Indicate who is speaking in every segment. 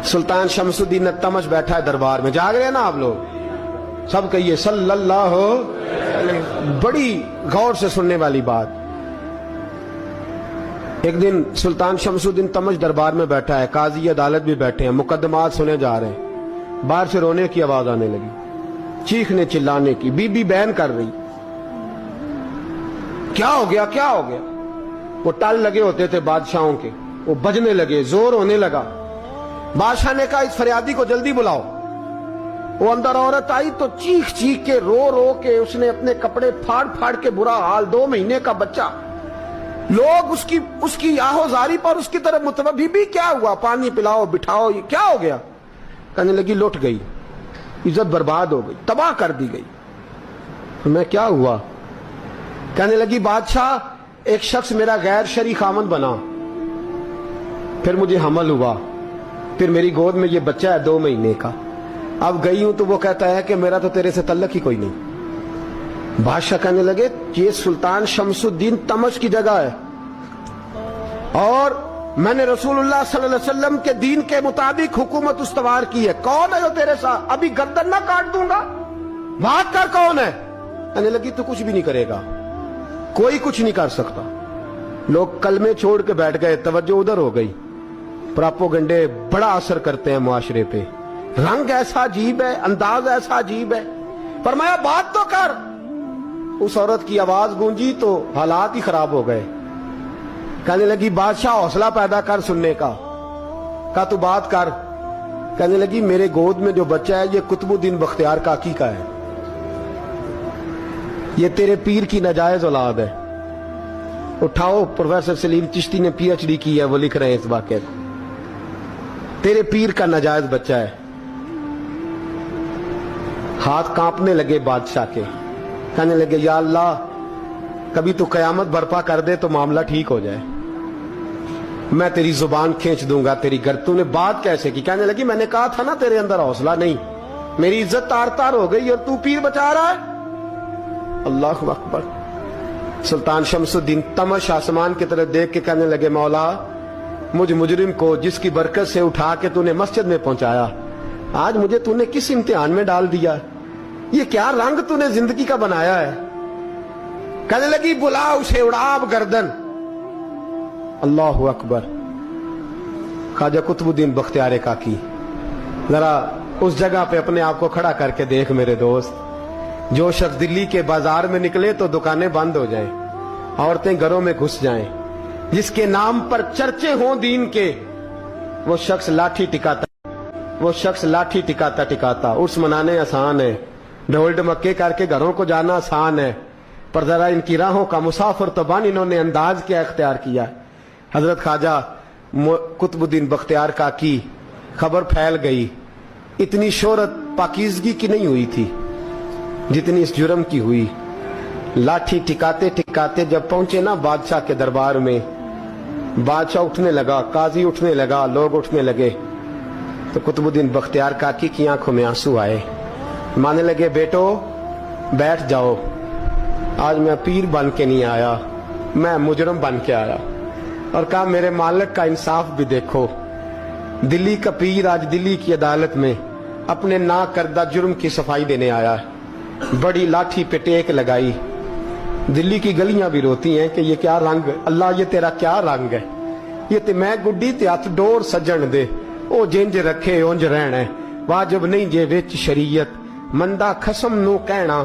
Speaker 1: सुल्तान शमसुद्दीन तमश बैठा है दरबार में, जाग रहे हैं ना आप लोग, सब कहिए सल्लल्लाहु अलैहि। बड़ी गौर से सुनने वाली बात। एक दिन सुल्तान शमसुद्दीन तमश दरबार में बैठा है, काजी अदालत भी बैठे हैं, मुकदमात सुने जा रहे हैं। बाहर से रोने की आवाज आने लगी, चीखने चिल्लाने की, बीबी बयान कर रही, क्या हो गया क्या हो गया। वो टल लगे होते थे बादशाहों के, वो बजने लगे, जोर होने लगा। बादशाह ने कहा इस फरियादी को जल्दी बुलाओ। वो अंदर औरत आई तो चीख चीख के रो रो के उसने अपने कपड़े फाड़ फाड़ के, बुरा हाल, 2 महीने का बच्चा। लोग उसकी आहोजारी पर उसकी तरफ मुतवज्जह, बीबी क्या हुआ, पानी पिलाओ बिठाओ, ये क्या हो गया। कहने लगी लुट गई, इज्जत बर्बाद हो गई, तबाह कर दी गई। तो मैं क्या हुआ। कहने लगी बादशाह एक शख्स मेरा गैर शरई खामन बना, फिर मुझे हमल हुआ, फिर मेरी गोद में ये बच्चा है 2 महीने का। अब गई हूं तो वो कहता है कि मेरा तो तेरे से तल्लक ही कोई नहीं। बादशाह कहने लगे ये सुल्तान शमसुद्दीन तमश की जगह है और मैंने रसूलुल्लाह सल्लल्लाहु अलैहि वसल्लम के दीन के मुताबिक हुकूमत उस्तवार की है। कौन है जो तेरे साथ, अभी गर्दन ना काट दूंगा, बात कर कौन है। कहने लगी तू कुछ भी नहीं करेगा, कोई कुछ नहीं कर सकता। लोग कलमे छोड़ के बैठ गए, तवज्जो उधर हो गई। प्रोपेगेंडे बड़ा असर करते हैं मुआशरे पे, रंग ऐसा अजीब है, अंदाज ऐसा अजीब है। फरमाया बात तो कर। उस औरत की आवाज गूंजी तो हालात ही खराब हो गए। कहने लगी बादशाह हौसला पैदा कर सुनने का। कहा तू बात कर। कहने लगी मेरे गोद में जो बच्चा है ये कुतुबुद्दीन बख्तियार काकी का है, ये तेरे पीर की नाजायज औलाद है। उठाओ, प्रोफेसर सलीम चिश्ती ने पीएचडी की है, वो लिख रहे हैं इस वाक़े को, तेरे पीर का नाजायज बच्चा है। हाथ कांपने लगे बादशाह के। कहने लगे या अल्लाह कभी तू कयामत बर्पा कर दे तो मामला ठीक हो जाए, मैं तेरी जुबान खींच दूंगा तेरी घर। तूने बात कैसे की। कहने लगी मैंने कहा था ना तेरे अंदर हौसला नहीं, मेरी इज्जत तार तार हो गई और तू पीर बचा रहा है। अल्लाहु अकबर। सुल्तान शमसुद्दीन तमश आसमान की तरफ देख के कहने लगे मौला मुझ मुजरिम को जिसकी बरकत से उठा के तूने मस्जिद में पहुंचाया, आज मुझे तूने किस इम्तिहान में डाल दिया, ये क्या रंग तूने जिंदगी का बनाया है। कहने लगी बुला उसे, उड़ाब गर्दन। अल्लाहु अकबर। ख्वाजा कुतुबुद्दीन बख्तियार काकी, जरा उस जगह पे अपने आप को खड़ा करके देख मेरे दोस्त। जो शख्स दिल्ली के बाजार में निकले तो दुकानें बंद हो जाएं, औरतें घरों में घुस जाएं, जिसके नाम पर चर्चे हों दीन के, वो शख्स लाठी टिकाता टिकाता उर्स मनाने आसान है, ढोल ढमक्के करके घरों को जाना आसान है, पर जरा इनकी राहों का मुसाफिर तो बन इन्होंने अंदाज क्या इख्तियार किया। हजरत ख्वाजा कुतुबुद्दीन बख्तियार का की खबर फैल गई। इतनी शोहरत पाकीज़गी की नहीं हुई थी जितनी इस जुर्म की हुई। लाठी टिकाते टिकाते जब पहुंचे ना बादशाह के दरबार में, बादशाह उठने लगा, काजी उठने लगा, लोग उठने लगे, तो कुतुबुद्दीन बख्तियार काकी की आंखों में आंसू आए। मानने लगे बेटो बैठ जाओ, आज मैं पीर बन के नहीं आया, मैं मुजरम बन के आया। और कहा मेरे मालिक का इंसाफ भी देखो, दिल्ली का पीर आज दिल्ली की अदालत में अपने ना करदा जुर्म की सफाई देने आया है। बड़ी लाठी पे टेक लगाई। दिल्ली की गलियां भी रोती हैं कि ये क्या रंग, अल्लाह ये तेरा क्या रंग है, ये ते मैं गुड्डी ते हथ डोर सजन दे, ओ जिंज रखे उंज रहना है, वाजिब नहीं जे विच शरीयत, मंदा खसम नू कहना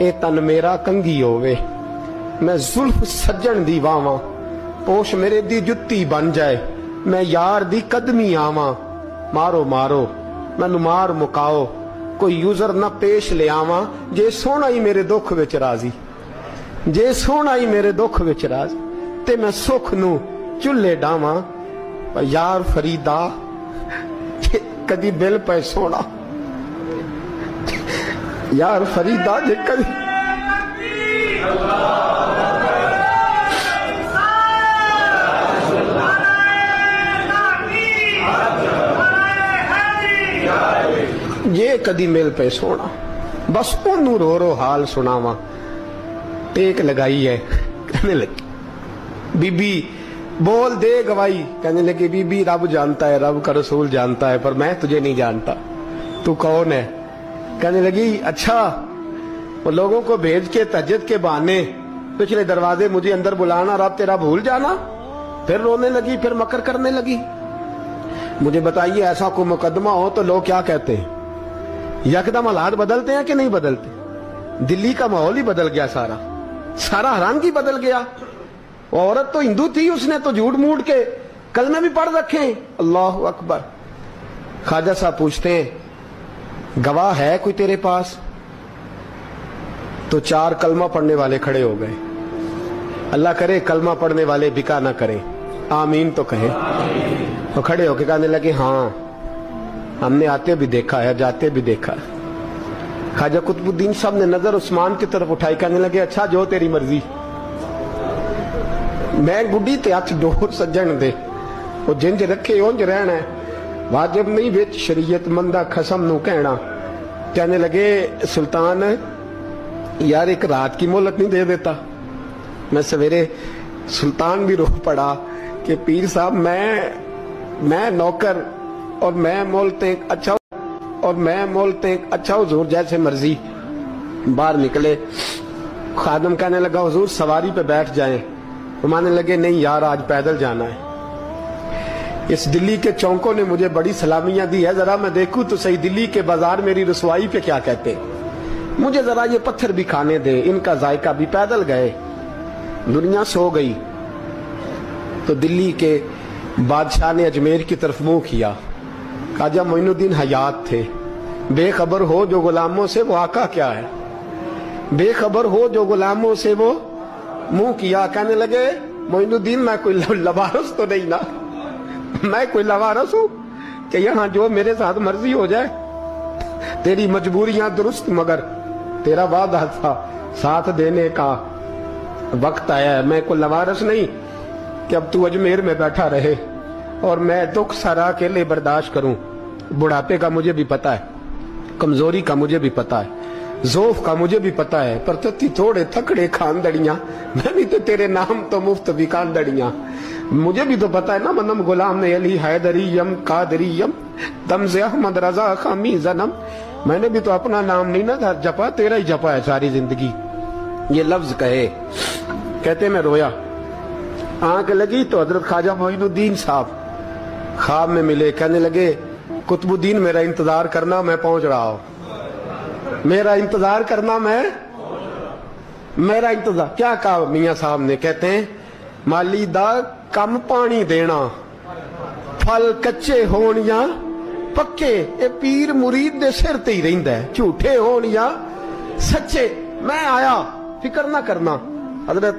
Speaker 1: ए तन मेरा कंगी होवे, मैं जुल्फ सजन दी वावां, पोश मेरे दी जुत्ती बन जाए, मैं यार दी कदमी आवां, मारो मारो मैनू मार मुकाओ, कोई यूजर ना पेश ले आवां, जे सोना ही मेरे दुख विच राजी, जे सोना ही मेरे दुख विच राजी, ते मैं सुख नू चुल्हे डावां, यार फरीदा कदी बिल पे सोना, यार फरीदा जे कदी ये कदी मिल पे सोना, बस ओनू रो रो हाल सुनावा। टेक लगाई है। कहने लगी बीबी بول دے گواہی. کہنے لگی بی بی رب جانتا ہے, رب کا رسول جانتا ہے, پر میں تجھے نہیں جانتا, تو کون ہے؟ کہنے لگی اچھا وہ لوگوں کو بھیج کے تہجد کے بہانے پچھلے دروازے مجھے اندر بلانا, رب تیرا بھول جانا. پھر رونے لگی, پھر مکر کرنے لگی. مجھے بتائیے ایسا کوئی مقدمہ ہو تو لوگ کیا کہتے ہیں؟ یکدم حالات بدلتے ہیں کہ نہیں بدلتے؟ دلی کا ماحول ہی بدل گیا, سارا حیرانگی بدل گیا. عورت تو ہندو تھی, اس نے تو جھوٹ موٹ کے کلمے بھی پڑھ رکھے ہیں. اللہ اکبر. خواجہ صاحب پوچھتے ہیں گواہ ہے کوئی تیرے پاس؟ تو 4 کلمہ پڑھنے والے کھڑے ہو گئے. اللہ کرے کلمہ پڑھنے والے بکا نہ کریں, آمین تو کہیں. تو کھڑے ہو کے کہنے لگے ہاں ہم نے آتے بھی دیکھا ہے, جاتے بھی دیکھا ہے. خواجہ قطب الدین صاحب نے نظر عثمان کی طرف اٹھائی, کہنے لگے اچھا جو تیری مرضی. میں گڈی تے ہاتھ ڈور سجن دے, وہ جنج رکھے اونج رہنا ہے, واجب نہیں وچ شریعت مندہ قسم نو کہنا. کہنے لگے سلطان یار ایک رات کی مہلت نہیں دے دیتا؟ میں سویرے سلطان بھی رو پڑا کہ پیر صاحب میں نوکر اور میں مولتے اچھا, اور میں مولتے اچھا حضور جیسے مرضی. باہر نکلے, خادم کہنے لگا حضور سواری پہ بیٹھ جائیں. مانے لگے نہیں یار آج پیدل جانا ہے. اس دلی کے چونکوں نے مجھے بڑی سلامیاں دی ہے, ذرا میں دیکھوں تو صحیح دلی کے بازار میری رسوائی پہ کیا کہتے, مجھے ذرا یہ پتھر بھی کھانے دے. ان کا ذائقہ بھی. پیدل گئے, دنیا سو گئی. تو دلی کے بادشاہ نے اجمیر کی طرف منہ کیا. خواجہ معین الدین حیات تھے. بے خبر ہو جو غلاموں سے وہ آقا کیا ہے, بے خبر ہو جو غلاموں سے وہ منہ کیا. کہنے لگے معین الدین میں کوئی لوارس تو نہیں نا, میں کوئی لوارس ہوں کہ یہاں جو میرے ساتھ مرضی ہو جائے؟ تیری مجبوریاں درست, مگر تیرا وعدہ تھا ساتھ دینے کا, وقت آیا ہے. میں کوئی لوارس نہیں کہ اب تو اجمیر میں بیٹھا رہے اور میں دکھ سارا اکیلے برداشت کروں. بڑھاپے کا مجھے بھی پتا ہے, کمزوری کا مجھے بھی پتا ہے, ذوف کا مجھے بھی پتا ہے, پر تتی تھوڑے تھکڑے خاندڑیاں, میں بھی تو تیرے نام تو مفت بھی خاندڑیاں. مجھے بھی تو پتا ہے نا منم غلام نے علی حیدریم قادریم تمز احمد رضا خامی زنم. میں نے بھی تو اپنا نام نہیں نا جپا, تیرا ہی جپا ہے ساری زندگی. یہ لفظ کہے, کہتے میں رویا. آنکھ لگی تو حضرت خواجہ معین الدین صاحب خواب میں ملے. کہنے لگے قطب الدین میرا انتظار کرنا, میں پہنچ رہا ہوں. میرا انتظار کرنا, میرا انتظار. کیا کہا میاں صاحب نے؟ کہتے ہیں مالی دا کم پانی دینا, پھل کچے ہون یا پکے, اے پیر مرید دے سر تے ہی رہندا ہے, جھوٹے ہون یا سچے. میں آیا, فکر نہ کرنا. حضرت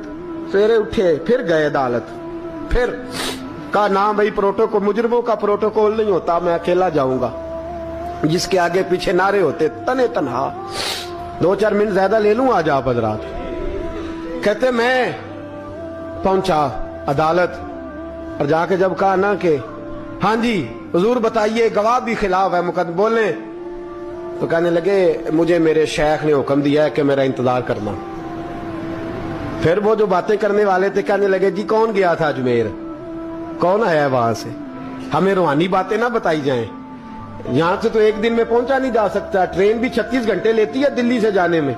Speaker 1: سویرے اٹھے, پھر گئے عدالت. پھر کہا نام بھائی پروٹوکول, مجرموں کا پروٹوکول نہیں ہوتا, میں اکیلا جاؤں گا. جس کے آگے پیچھے نعرے ہوتے تنے تنہا. 2-4 منٹ زیادہ لے لوں آج آپ حضرات. کہتے میں پہنچا عدالت, اور جا کے جب کہا نا کہ ہاں جی حضور بتائیے گواہ بھی خلاف ہے, مقدمہ بولیں, تو کہنے لگے مجھے میرے شیخ نے حکم دیا ہے کہ میرا انتظار کرنا. پھر وہ جو باتیں کرنے والے تھے کہنے لگے جی کون گیا تھا اجمیر, کون آیا ہے وہاں سے, ہمیں روحانی باتیں نہ بتائی جائیں. یہاں سے تو ایک دن میں پہنچا نہیں جا سکتا, ٹرین بھی 36 گھنٹے لیتی ہے دلی سے جانے میں.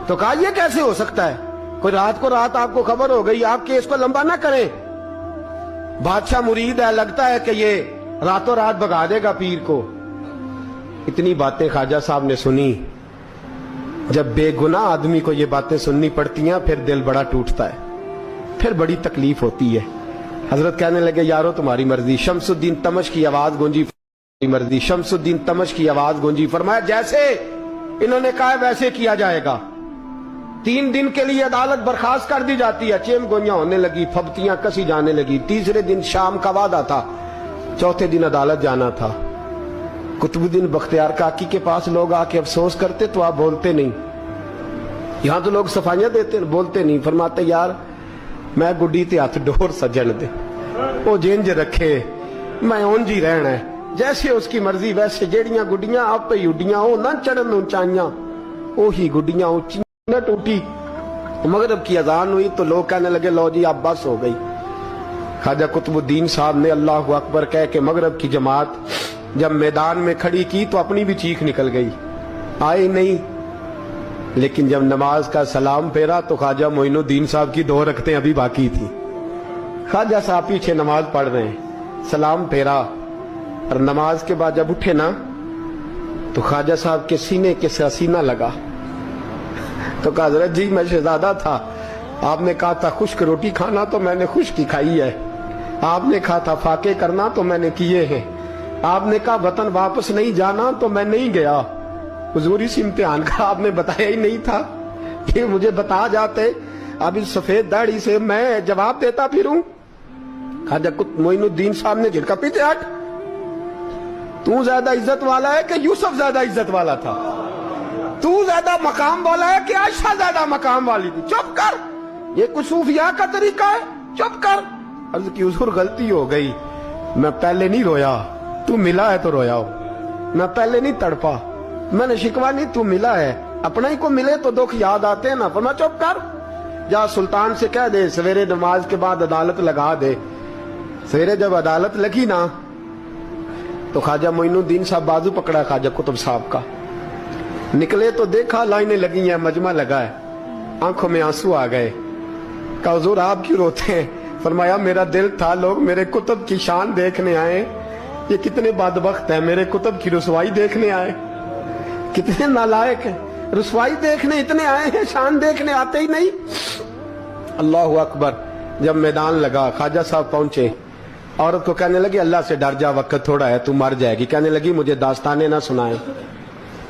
Speaker 1: تو کہا یہ کیسے ہو سکتا ہے, کوئی رات کو رات آپ کو خبر ہو گئی, آپ کیس کو لمبا نہ کریں. بادشاہ مرید ہے, لگتا ہے کہ یہ راتوں رات بھگا دے گا پیر کو. اتنی باتیں خواجہ صاحب نے سنی. جب بے گناہ آدمی کو یہ باتیں سننی پڑتی ہیں پھر دل بڑا ٹوٹتا ہے, پھر بڑی تکلیف ہوتی ہے. حضرت کہنے لگے یارو تمہاری مرضی. شمس الدین تمش کی آواز گونجی, مرضی. شمس الدین تمش کی آواز گونجی. فرمایا جیسے انہوں نے کہا ویسے کیا جائے گا. 3 دن کے لیے عدالت برخاست کر دی جاتی ہے. چیم گوئیاں ہونے لگی, پھبتیاں کسی جانے لگی. تیسرے دن شام کا وعدہ تھا, چوتھے دن عدالت جانا تھا. قطب الدین بختیار کاکی کے پاس لوگ آ کے افسوس کرتے تو آپ بولتے نہیں. یہاں تو لوگ صفائیاں دیتے بولتے نہیں. فرماتے یار میں گڈی تے ہاتھ ڈور سجن دے, وہ جنج رکھے, میں اونج ہی رہنا ہے, جیسے اس کی مرضی ویسے. جیڑیاں گڈیاں آپ پہ اڈیاں وہ نہ چڑھن اونچائیاں, وہی گڈیاں اونچی نہ ٹوٹی. مغرب کی اذان ہوئی تو لوگ کہنے لگے لو جی اب بس ہو گئی. ख्वाजा कुतुबुद्दीन साहब ने अल्लाह अकबर कह के मगरब की जमात जब मैदान में खड़ी की तो अपनी भी चीख निकल गई, आए नहीं। लेकिन जब नमाज का सलाम फेरा तो ख्वाजा मोइनुद्दीन साहब की 2 रकतें अभी बाकी थी। ख्वाजा साहब पीछे नमाज पढ़ रहे हैं, सलाम फेरा और नमाज के बाद जब उठे ना तो ख्वाजा साहब के सीने के सीना लगा। तो कहा हजरत जी मैं शहजादा था, आपने कहा था खुश्क रोटी खाना तो मैंने खुश्क ही खाई है, आपने कहा था फाके करना तो मैंने किए हैं, आपने कहा वतन वापस नहीं जाना तो मैं नहीं गया। हुजूर इस इम्तिहान का आपने बताया ही नहीं था कि मुझे बता जाते, अब इस सफेद दाढ़ी से मैं जवाब देता फिरूं। ख्वाजा मोइनुद्दीन साहब ने झिड़का, पीछे हट, तू ज्यादा इज्जत वाला है कि यूसुफ ज्यादा इज्जत वाला था? तू ज्यादा मकाम वाला है कि आयशा ज्यादा मकाम वाली थी? चुप कर, ये कुछ सूफिया का तरीका है, चुप कर। अर्ज की हुजूर गलती हो गई, मैं पहले नहीं रोया, तू मिला है तो रोया हो, मैं पहले नहीं तड़पा, मैंने शिकवा नहीं, तू मिला है, अपना ही को मिले तो दुख याद आते हैं ना। फरमा चुप कर, जा सुल्तान से कह दे सवेरे नमाज के बाद अदालत लगा दे। सवेरे जब अदालत लगी ना तो ख्वाजा मोइनुद्दीन साहब बाजू पकड़ा ख्वाजा कुतुब साहब का, निकले तो देखा लाइनें लगी हैं, मजमा लगा है, आंखों में आंसू आ गए। कहा हुजूर आप क्यों रोते हैं? फरमाया मेरा दिल था लोग मेरे कुतुब की शान देखने आए, ये कितने बदबख्त है, मेरे कुतुब की रुसवाई देखने आए, कितने नालायक हैं, रुसवाई देखने इतने आए हैं, शान देखने आते ही नहीं। अल्लाह अकबर। जब मैदान लगा ख्वाजा साहब पहुंचे, औरत को कहने लगी अल्लाह से डर जा, वक्त थोड़ा है, तू मर जाएगी। कहने लगी मुझे दास्ताने ना सुनाए।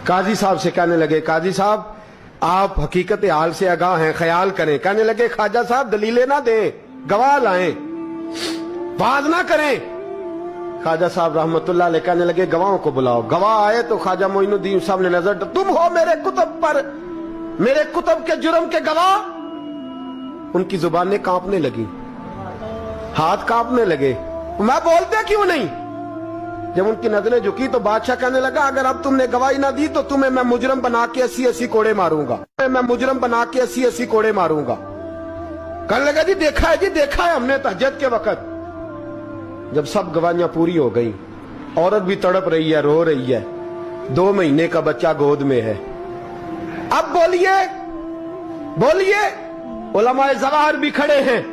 Speaker 1: काजी साहब से कहने लगे काजी साहब आप हकीकत हाल से आगाह हैं, ख्याल करें। कहने लगे ख्वाजा साहब दलीलें ना दें, गवाह लाएं, बात ना करें। ख्वाजा साहब रहमतुल्लाह अलैह कहने लगे गवाहों को बुलाओ। गवाह आए तो ख्वाजा मोइनुद्दीन साहब ने नजर, तुम हो मेरे कुतुब पर, मेरे कुतुब के जुर्म के गवाह। उनकी जुबानें कांपने लगी, हाथ कांपने लगे, मैं बोलते क्यों नहीं? जब उनकी नजरें झुकी तो बादशाह कहने लगा अगर अब तुमने गवाही ना दी तो तुम्हें मैं मुजरम बना के 80-80 कोड़े मारूंगा, मैं मुजरम बना के 80-80 कोड़े मारूंगा। कहने लगा जी देखा है, जी देखा है हमने तहज्जुद के वक्त। जब सब गवाहियां पूरी हो गई, औरत भी तड़प रही है, रो रही है, 2 महीने का बच्चा गोद में है। अब बोलिए बोलिए, उलमाए ज़वाहिर भी खड़े हैं,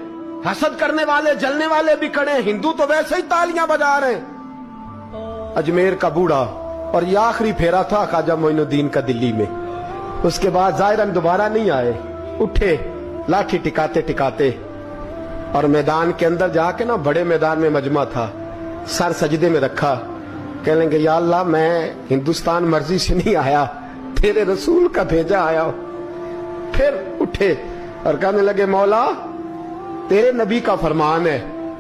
Speaker 1: हसद करने वाले जलने वाले भी खड़े हैं, हिंदू तो वैसे ही तालियां बजा रहे हैं। अजमेर का बूढ़ा, और ये आखिरी फेरा था ख्वाजा मोइनुद्दीन का दिल्ली में। उसके बाद ज़ाहिरन दोबारा नहीं आए, उठे लाठी टिकाते टिकाते और मैदान के अंदर जाके ना, बड़े मैदान में मजमा था, सर सजदे में रखा, कहने लगे या अल्लाह मैं हिंदुस्तान मर्जी से नहीं आया, तेरे रसूल का भेजा आया हूं। फिर उठे और कहने लगे मौला तेरे नबी का फरमान है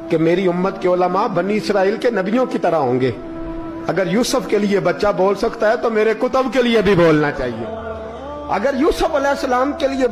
Speaker 1: कि मेरी उम्मत के उलमा बनी इसराइल के नबियों की तरह होंगे। अगर यूसुफ के लिए बच्चा बोल सकता है तो मेरे कुतुब के लिए भी बोलना चाहिए। अगर यूसुफ अलैहिस्सलाम के लिए